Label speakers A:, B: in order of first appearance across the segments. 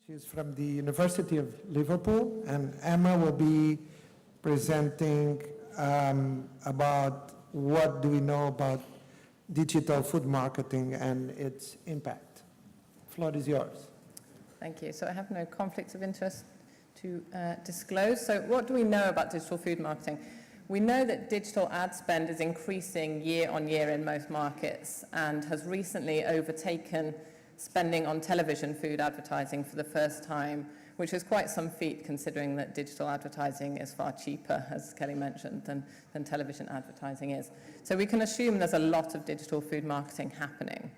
A: She's from the University of Liverpool, and Emma will be presenting about what do we know about digital food marketing and its impact. The floor is yours.
B: Thank you. So I have no conflicts of interest to disclose. So what do we know about digital food marketing? We know that digital ad spend is increasing year on year in most markets and has recently overtaken spending on television food advertising for the first time, which is quite some feat considering that digital advertising is far cheaper, as Kelly mentioned, than television advertising is. So we can assume there's a lot of digital food marketing happening.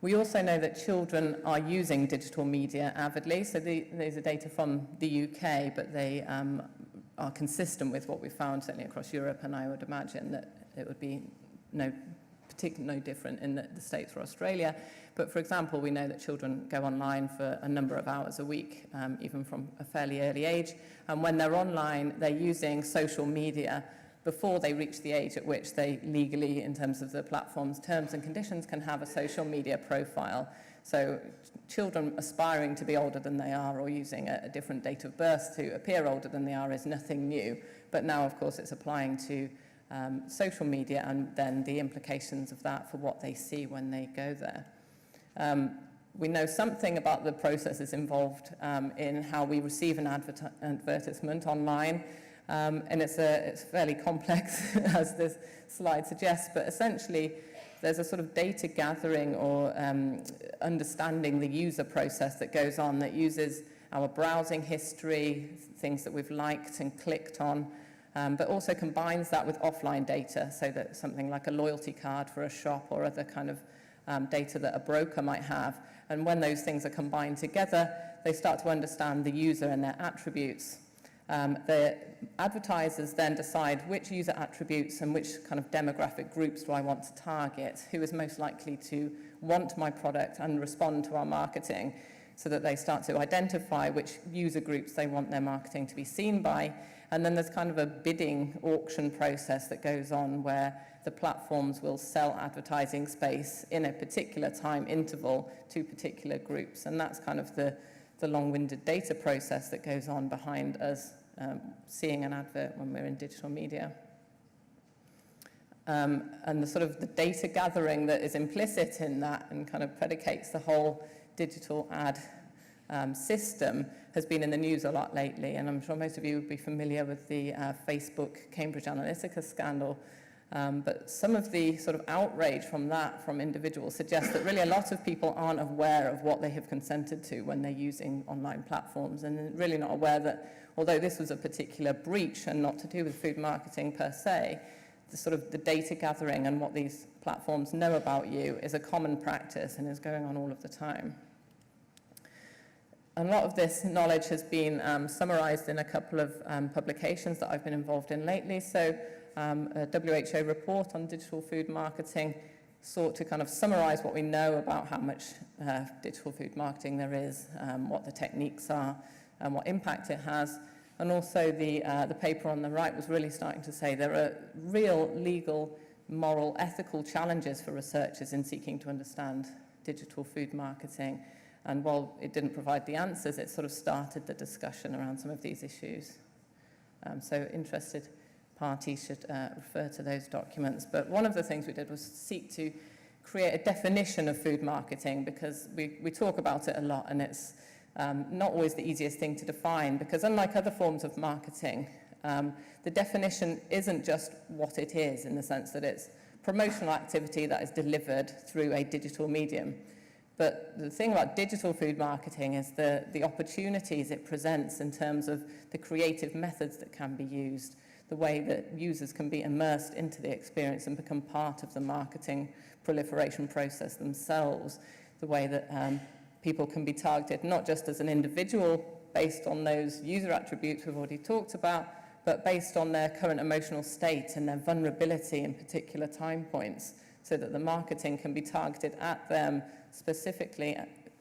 B: We also know that children are using digital media avidly. So these are data from the UK, but they are consistent with what we found certainly across Europe, and I would imagine that it would be no different in the States or Australia. But for example, we know that children go online for a number of hours a week, even from a fairly early age. And when they're online, they're using social media before they reach the age at which they legally, in terms of the platform's terms and conditions, can have a social media profile. So children aspiring to be older than they are or using a different date of birth to appear older than they are is nothing new. But now, of course, it's applying to social media and then the implications of that for what they see when they go there. We know something about the processes involved in how we receive an advertisement online, and it's fairly complex, as this slide suggests, but essentially there's a sort of data gathering or understanding the user process that goes on that uses our browsing history, things that we've liked and clicked on, but also combines that with offline data, so that something like a loyalty card for a shop or other kind of data that a broker might have. And when those things are combined together, they start to understand the user and their attributes. The advertisers then decide which user attributes and which kind of demographic groups do I want to target, who is most likely to want my product and respond to our marketing, so that they start to identify which user groups they want their marketing to be seen by. And then there's kind of a bidding auction process that goes on where the platforms will sell advertising space in a particular time interval to particular groups. And that's kind of the long-winded data process that goes on behind us seeing an advert when we're in digital media. And the sort of the data gathering that is implicit in that and kind of predicates the whole digital ad system has been in the news a lot lately, and I'm sure most of you would be familiar with the Facebook Cambridge Analytica scandal. But some of the sort of outrage from that, from individuals, suggests that really a lot of people aren't aware of what they have consented to when they're using online platforms, and really not aware that, although this was a particular breach and not to do with food marketing per se, the sort of the data gathering and what these platforms know about you is a common practice and is going on all of the time. And a lot of this knowledge has been summarized in a couple of publications that I've been involved in lately. So a WHO report on digital food marketing sought to kind of summarize what we know about how much digital food marketing there is, what the techniques are, and what impact it has. And also the paper on the right was really starting to say there are real legal, moral, ethical challenges for researchers in seeking to understand digital food marketing. And while it didn't provide the answers, it sort of started the discussion around some of these issues. So interested parties should refer to those documents. But one of the things we did was seek to create a definition of food marketing, because we talk about it a lot, and it's not always the easiest thing to define, because unlike other forms of marketing, the definition isn't just what it is, in the sense that it's promotional activity that is delivered through a digital medium. But the thing about digital food marketing is the opportunities it presents in terms of the creative methods that can be used, the way that users can be immersed into the experience and become part of the marketing proliferation process themselves, the way that people can be targeted not just as an individual based on those user attributes we've already talked about, but based on their current emotional state and their vulnerability in particular time points, so that the marketing can be targeted at them specifically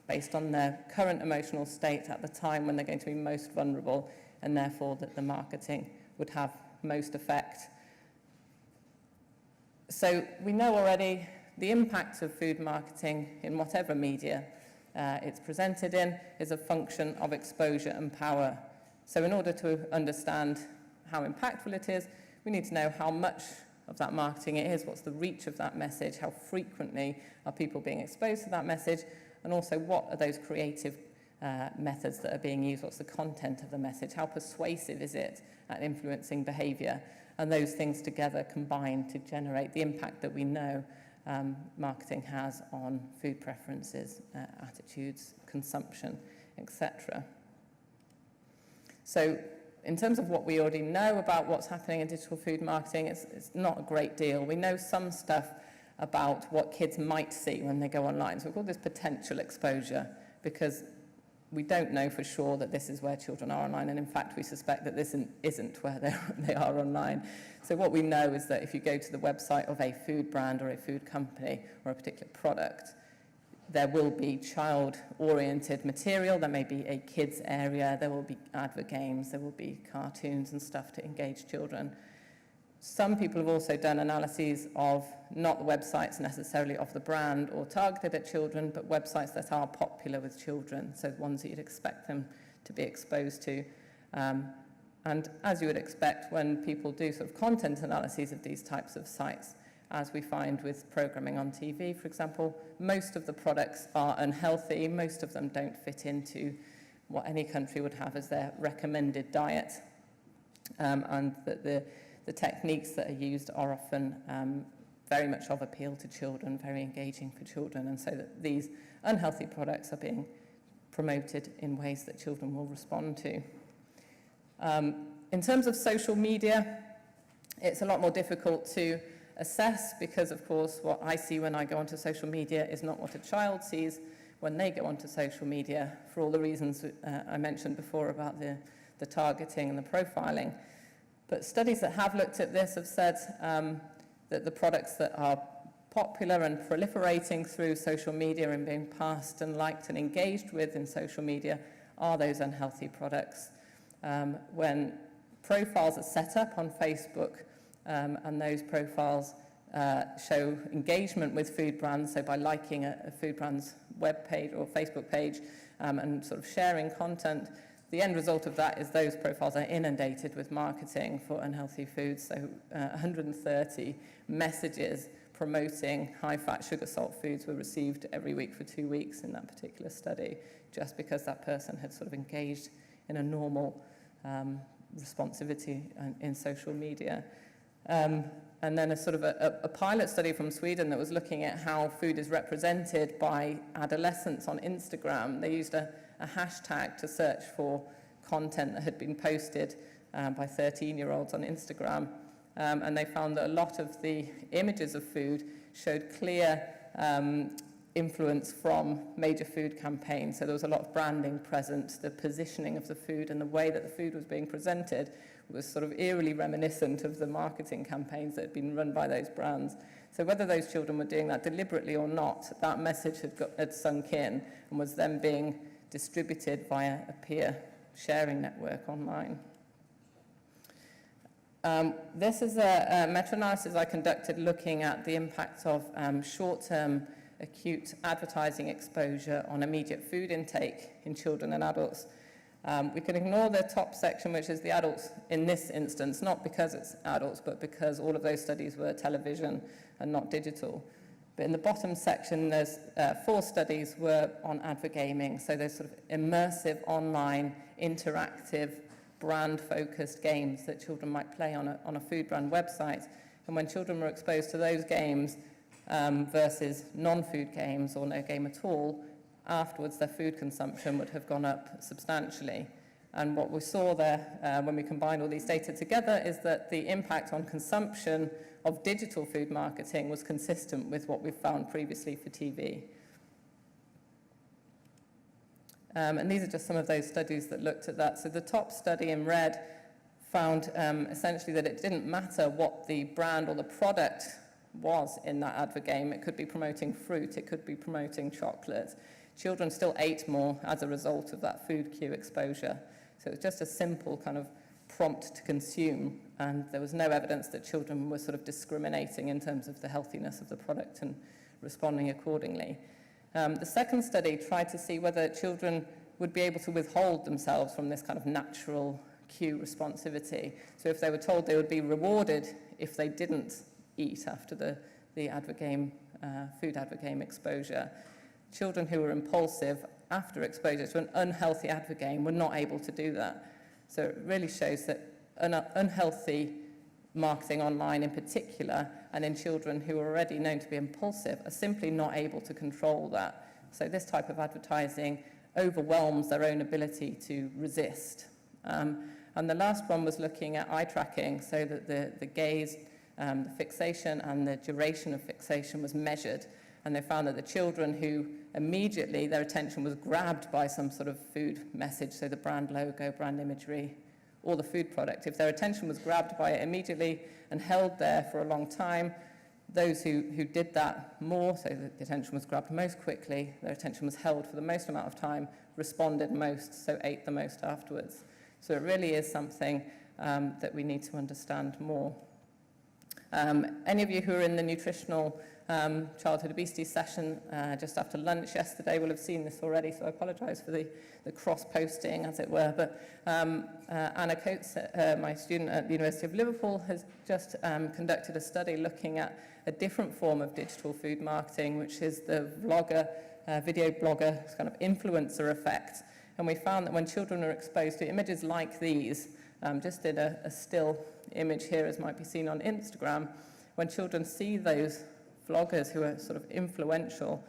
B: based on their current emotional state at the time when they're going to be most vulnerable, and therefore that the marketing would have most effect. So we know already the impact of food marketing in whatever media it's presented in is a function of exposure and power. So in order to understand how impactful it is, we need to know how much of that marketing it is, what's the reach of that message, how frequently are people being exposed to that message, and also what are those creative methods that are being used, what's the content of the message, how persuasive is it at influencing behaviour, and those things together combine to generate the impact that we know marketing has on food preferences, attitudes, consumption, etc. So in terms of what we already know about what's happening in digital food marketing, it's not a great deal. We know some stuff about what kids might see when they go online. So we call this potential exposure, because we don't know for sure that this is where children are online, and in fact we suspect that this isn't where they are online. So what we know is that if you go to the website of a food brand or a food company or a particular product, there will be child-oriented material, there may be a kids area, there will be advert games, there will be cartoons and stuff to engage children. Some people have also done analyses of not the websites necessarily of the brand or targeted at children, but websites that are popular with children, so ones that you'd expect them to be exposed to. And as you would expect, when people do sort of content analyses of these types of sites, as we find with programming on TV, for example, most of the products are unhealthy, most of them don't fit into what any country would have as their recommended diet, and that the techniques that are used are often very much of appeal to children, very engaging for children, and so that these unhealthy products are being promoted in ways that children will respond to. In terms of social media, it's a lot more difficult to assess because, of course, what I see when I go onto social media is not what a child sees when they go onto social media, for all the reasons I mentioned before about the targeting and the profiling. But studies that have looked at this have said that the products that are popular and proliferating through social media and being passed and liked and engaged with in social media are those unhealthy products. When profiles are set up on Facebook and those profiles show engagement with food brands, so by liking a food brand's web page or Facebook page and sort of sharing content, the end result of that is those profiles are inundated with marketing for unhealthy foods. So 130 messages promoting high-fat, sugar-salt foods were received every week for 2 weeks in that particular study, just because that person had sort of engaged in a normal responsivity in social media. And then a sort of a pilot study from Sweden that was looking at how food is represented by adolescents on Instagram. They used a hashtag to search for content that had been posted by 13-year-olds on Instagram. And they found that a lot of the images of food showed clear influence from major food campaigns. So there was a lot of branding present, the positioning of the food and the way that the food was being presented was sort of eerily reminiscent of the marketing campaigns that had been run by those brands. So whether those children were doing that deliberately or not, that message had sunk in and was then being distributed via a peer sharing network online. This is a meta-analysis I conducted looking at the impact of short-term acute advertising exposure on immediate food intake in children and adults. We can ignore the top section, which is the adults in this instance, not because it's adults, but because all of those studies were television and not digital. But in the bottom section, there's 4 studies were on advert gaming, so those sort of immersive, online, interactive, brand-focused games that children might play on a food brand website. And when children were exposed to those games versus non-food games or no game at all, afterwards their food consumption would have gone up substantially. And what we saw there when we combined all these data together is that the impact on consumption of digital food marketing was consistent with what we've found previously for TV. And these are just some of those studies that looked at that. So the top study in red found essentially that it didn't matter what the brand or the product was in that advert game. It could be promoting fruit, it could be promoting chocolate. Children still ate more as a result of that food cue exposure. So it was just a simple kind of prompt to consume, and there was no evidence that children were sort of discriminating in terms of the healthiness of the product and responding accordingly. The second study tried to see whether children would be able to withhold themselves from this kind of natural cue responsivity. So if they were told they would be rewarded if they didn't eat after the food advocame exposure, children who were impulsive after exposure to an unhealthy advocame were not able to do that. So it really shows that unhealthy marketing online in particular, and in children who are already known to be impulsive, are simply not able to control that. So this type of advertising overwhelms their own ability to resist. And the last one was looking at eye tracking, so that the gaze, the fixation and the duration of fixation was measured. And they found that the children who immediately their attention was grabbed by some sort of food message, so the brand logo, brand imagery, or the food product, if their attention was grabbed by it immediately and held there for a long time, those who did that more, so that the attention was grabbed most quickly, their attention was held for the most amount of time, responded most, so ate the most afterwards. So it really is something that we need to understand more. Any of you who are in the nutritional childhood obesity session just after lunch yesterday will have seen this already, so I apologise for the cross-posting, as it were. But Anna Coates, my student at the University of Liverpool, has just conducted a study looking at a different form of digital food marketing, which is the vlogger, video blogger kind of influencer effect. And we found that when children are exposed to images like these, just in a still image here, as might be seen on Instagram, when children see those vloggers who are sort of influential,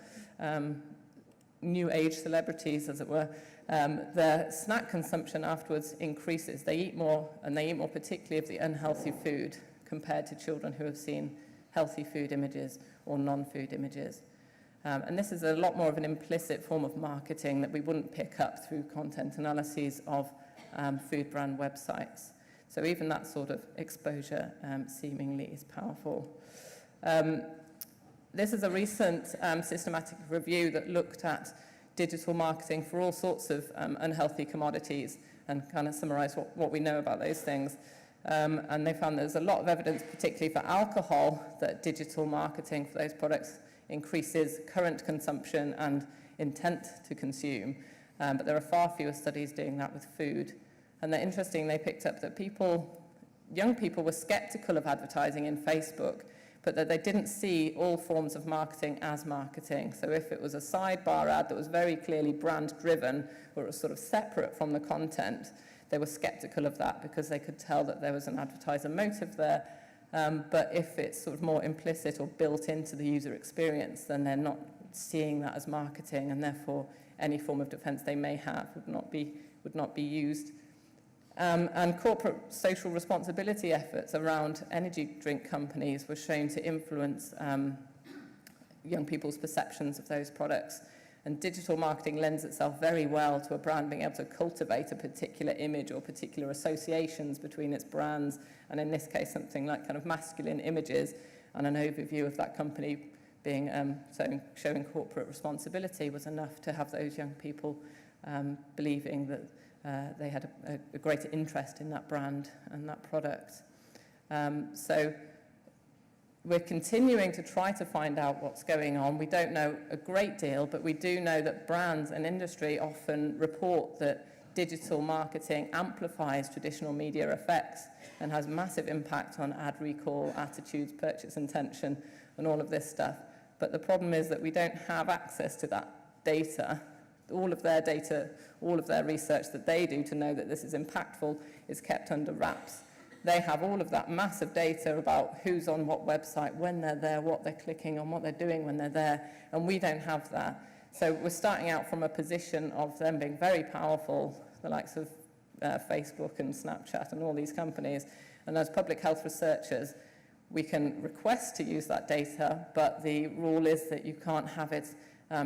B: new age celebrities, as it were, their snack consumption afterwards increases. They eat more, and they eat more particularly of the unhealthy food compared to children who have seen healthy food images or non-food images. And this is a lot more of an implicit form of marketing that we wouldn't pick up through content analyses of food brand websites. So even that sort of exposure seemingly is powerful. This is a recent systematic review that looked at digital marketing for all sorts of unhealthy commodities and kind of summarised what we know about those things. And they found there's a lot of evidence, particularly for alcohol, that digital marketing for those products increases current consumption and intent to consume. But there are far fewer studies doing that with food. And they're interesting, they picked up that young people were sceptical of advertising in Facebook, but that they didn't see all forms of marketing as marketing. So if it was a sidebar ad that was very clearly brand-driven, or it was sort of separate from the content, they were sceptical of that because they could tell that there was an advertiser motive there. But if it's sort of more implicit or built into the user experience, then they're not seeing that as marketing, and therefore any form of defense they may have would not be used. And corporate social responsibility efforts around energy drink companies were shown to influence young people's perceptions of those products. And digital marketing lends itself very well to a brand being able to cultivate a particular image or particular associations between its brands, and in this case something like kind of masculine images, and an overview of that company being showing corporate responsibility was enough to have those young people believing that they had a greater interest in that brand and that product. So we're continuing to try to find out what's going on. We don't know a great deal, but we do know that brands and industry often report that digital marketing amplifies traditional media effects and has massive impact on ad recall, attitudes, purchase intention, and all of this stuff. But the problem is that we don't have access to that data. All of their data, all of their research that they do to know that this is impactful is kept under wraps. They have all of that massive data about who's on what website, when they're there, what they're clicking on, what they're doing when they're there, and we don't have that. So we're starting out from a position of them being very powerful, the likes of Facebook and Snapchat and all these companies. And as public health researchers, we can request to use that data, but the rule is that you can't have it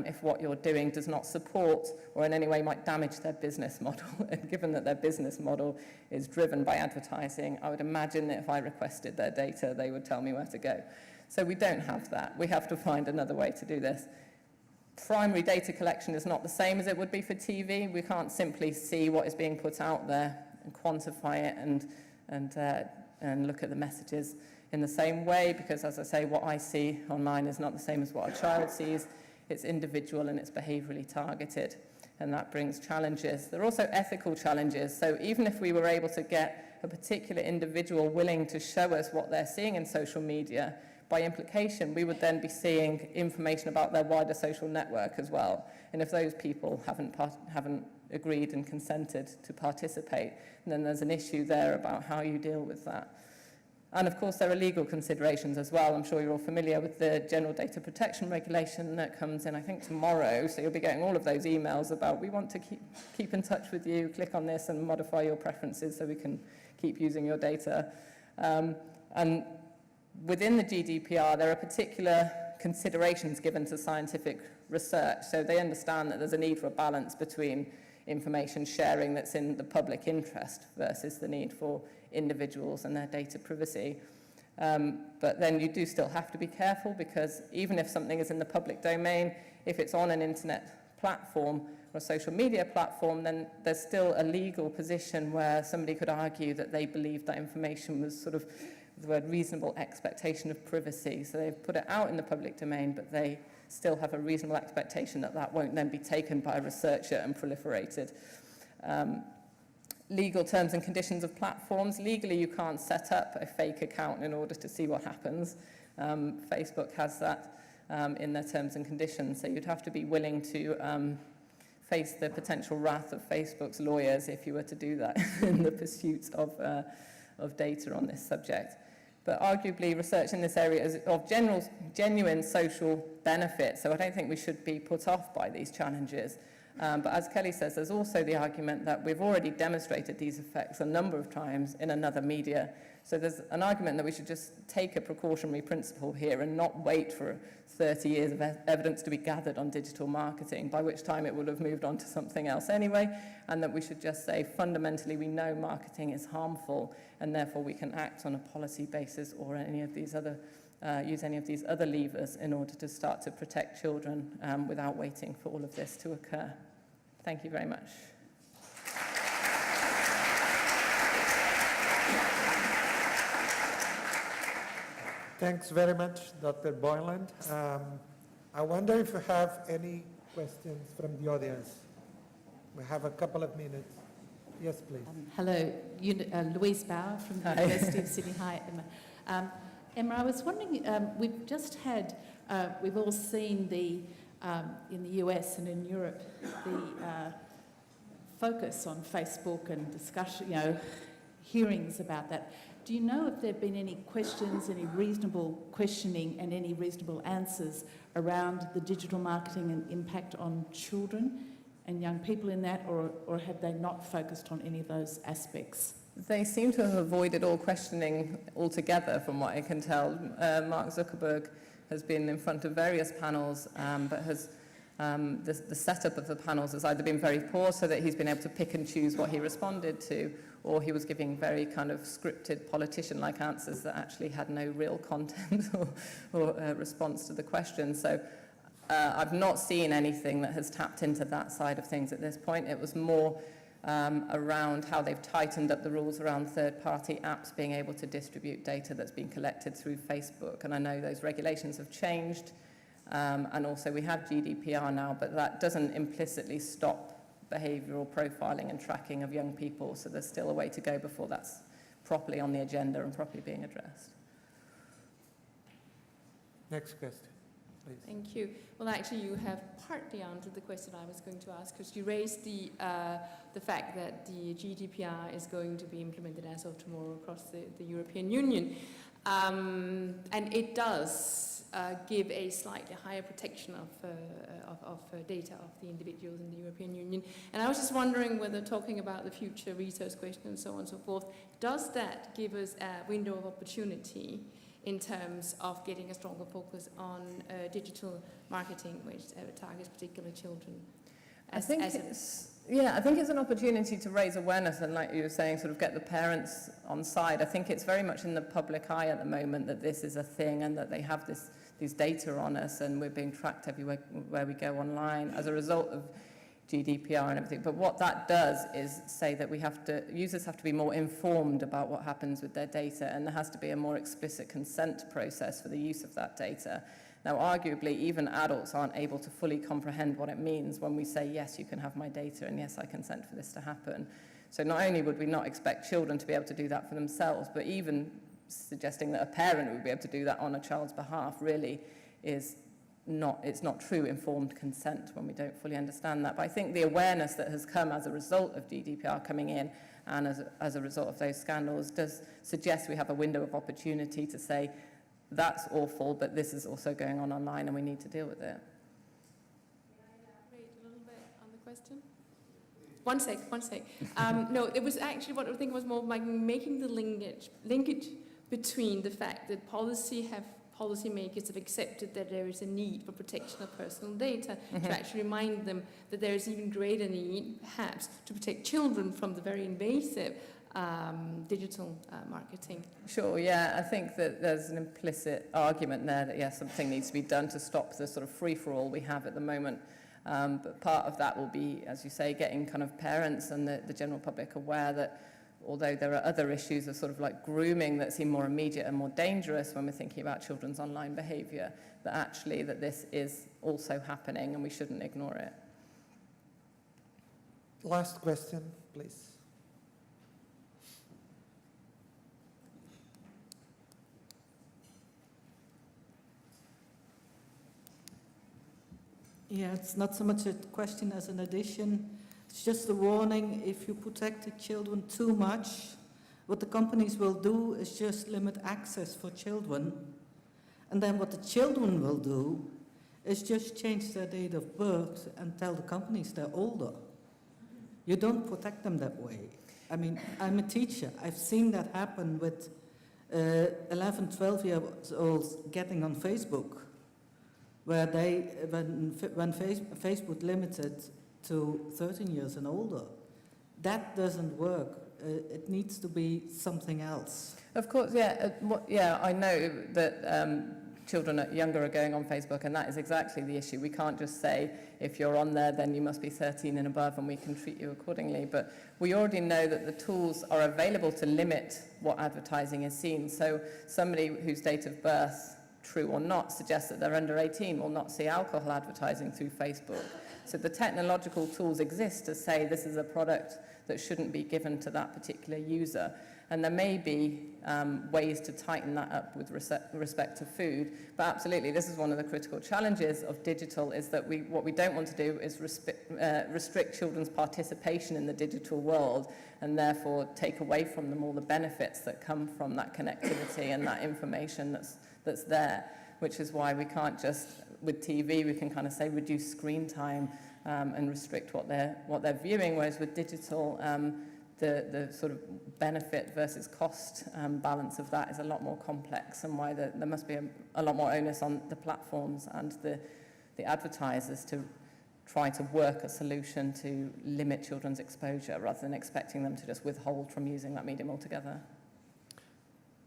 B: if what you're doing does not support or in any way might damage their business model. And given that their business model is driven by advertising, I would imagine that if I requested their data, they would tell me where to go. So we don't have that. We have to find another way to do this. Primary data collection is not the same as it would be for TV. We can't simply see what is being put out there and quantify it and look at the messages in the same way, because, as I say, what I see online is not the same as what a child sees. it's individual and it's behaviourally targeted. And that brings challenges. There are also ethical challenges. So even if we were able to get a particular individual willing to show us what they're seeing in social media, by implication, we would then be seeing information about their wider social network as well. And if those people haven't agreed and consented to participate, then there's an issue there about how you deal with that. And of course, there are legal considerations as well. I'm sure you're all familiar with the General Data Protection Regulation that comes in, I think, tomorrow. So you'll be getting all of those emails about, we want to keep in touch with you, click on this and modify your preferences so we can keep using your data. And within the GDPR, there are particular considerations given to scientific research. So they understand that there's a need for a balance between information sharing that's in the public interest versus the need for individuals and their data privacy. But then you do still have to be careful, because even if something is in the public domain, if it's on an internet platform or a social media platform, then there's still a legal position where somebody could argue that they believed that information was sort of the word reasonable expectation of privacy. So they've put it out in the public domain, but they still have a reasonable expectation that that won't then be taken by a researcher and proliferated. Legal terms and conditions of platforms. Legally, you can't set up a fake account in order to see what happens. Facebook has that in their terms and conditions. So you'd have to be willing to face the potential wrath of Facebook's lawyers if you were to do that in the pursuit of data on this subject. But arguably, research in this area is of genuine social benefit, so I don't think we should be put off by these challenges. But as Kelly says, there's also the argument that we've already demonstrated these effects a number of times in another media. So there's an argument that we should just take a precautionary principle here and not wait for 30 years of evidence to be gathered on digital marketing, by which time it would have moved on to something else anyway, and that we should just say, fundamentally, we know marketing is harmful, and therefore we can act on a policy basis or any of these other, use any of these other levers in order to start to protect children without waiting for all of this to occur. Thank you very much.
A: Thanks very much, Dr. Boyland. I wonder if you have any questions from the audience. We have a couple of minutes. Yes, please.
C: Hello, Louise Bauer from the University of Sydney. Hi, Emma. Emma, I was wondering, we've just had, we've all seen the, in the US and in Europe, the focus on Facebook and discussion, hearings about that. Do you know if there have been any questions, any reasonable questioning and any reasonable answers around the digital marketing and impact on children and young people in that, or have they not focused on any of those aspects?
B: They seem to have avoided all questioning altogether, from what I can tell. Mark Zuckerberg has been in front of various panels, but has the setup of the panels has either been very poor, so that he's been able to pick and choose what he responded to, or he was giving very kind of scripted politician-like answers that actually had no real content or response to the question. So I've not seen anything that has tapped into that side of things at this point. It was more around how they've tightened up the rules around third-party apps being able to distribute data that's been collected through Facebook. And I know those regulations have changed. And also we have GDPR now, but that doesn't implicitly stop behavioural profiling and tracking of young people. So there's still a way to go before that's properly on the agenda and properly being addressed.
A: Next question, please.
D: Thank you. Well, actually, you have partly answered the question I was going to ask, because you raised the fact that the GDPR is going to be implemented as of tomorrow across the European Union. And it does give a slightly higher protection of data of the individuals in the European Union. And I was just wondering whether, talking about the future research question and so on and so forth, does that give us a window of opportunity in terms of getting a stronger focus on digital marketing, which targets particular children?
B: I think it's an opportunity to raise awareness and, like you were saying, sort of get the parents on side. I think it's very much in the public eye at the moment that this is a thing and that they have these data on us and we're being tracked everywhere where we go online as a result of GDPR and everything. But what that does is say that users have to be more informed about what happens with their data, and there has to be a more explicit consent process for the use of that data. Now, arguably, even adults aren't able to fully comprehend what it means when we say, yes, you can have my data, and yes, I consent for this to happen. So not only would we not expect children to be able to do that for themselves, but even suggesting that a parent would be able to do that on a child's behalf really is it's not true informed consent when we don't fully understand that. But I think the awareness that has come as a result of GDPR coming in and as a result of those scandals does suggest we have a window of opportunity to say, that's awful, but this is also going on online and we need to deal with it.
D: Can I elaborate a little bit on the question? One sec. No, it was actually what I think was more like making the linkage between the fact that policymakers have accepted that there is a need for protection of personal data, to actually remind them that there is even greater need, perhaps, to protect children from the very invasive digital marketing.
B: Sure, yeah, I think that there's an implicit argument there that, yes, something needs to be done to stop the sort of free-for-all we have at the moment. But part of that will be, as you say, getting kind of parents and the general public aware that although there are other issues of sort of like grooming that seem more immediate and more dangerous when we're thinking about children's online behaviour, that actually that this is also happening and we shouldn't ignore it.
A: Last question, please.
E: Yeah, it's not so much a question as an addition. It's just a warning. If you protect the children too much, what the companies will do is just limit access for children. And then what the children will do is just change their date of birth and tell the companies they're older. You don't protect them that way. I mean, I'm a teacher. I've seen that happen with 11, 12-year-olds getting on Facebook, where when Facebook limited to 13 years and older. That doesn't work. It needs to be something else.
B: Of course, yeah. I know that children younger are going on Facebook, and that is exactly the issue. We can't just say, if you're on there, then you must be 13 and above, and we can treat you accordingly. But we already know that the tools are available to limit what advertising is seen. So somebody whose date of birth, true or not, suggests that they're under 18 will not see alcohol advertising through Facebook. So the technological tools exist to say this is a product that shouldn't be given to that particular user. And there may be ways to tighten that up with respect to food. But absolutely, this is one of the critical challenges of digital, is that what we don't want to do is restrict children's participation in the digital world and therefore take away from them all the benefits that come from that connectivity and that information that's there, which is why we can't just, with TV, we can kind of say reduce screen time and restrict what they're viewing, whereas with digital, the sort of benefit versus cost balance of that is a lot more complex, and why there must be a lot more onus on the platforms and the advertisers to try to work a solution to limit children's exposure rather than expecting them to just withhold from using that medium altogether.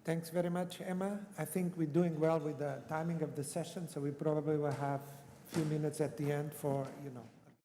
A: Thanks very much, Emma. I think we're doing well with the timing of the session, so we probably will have a few minutes at the end for,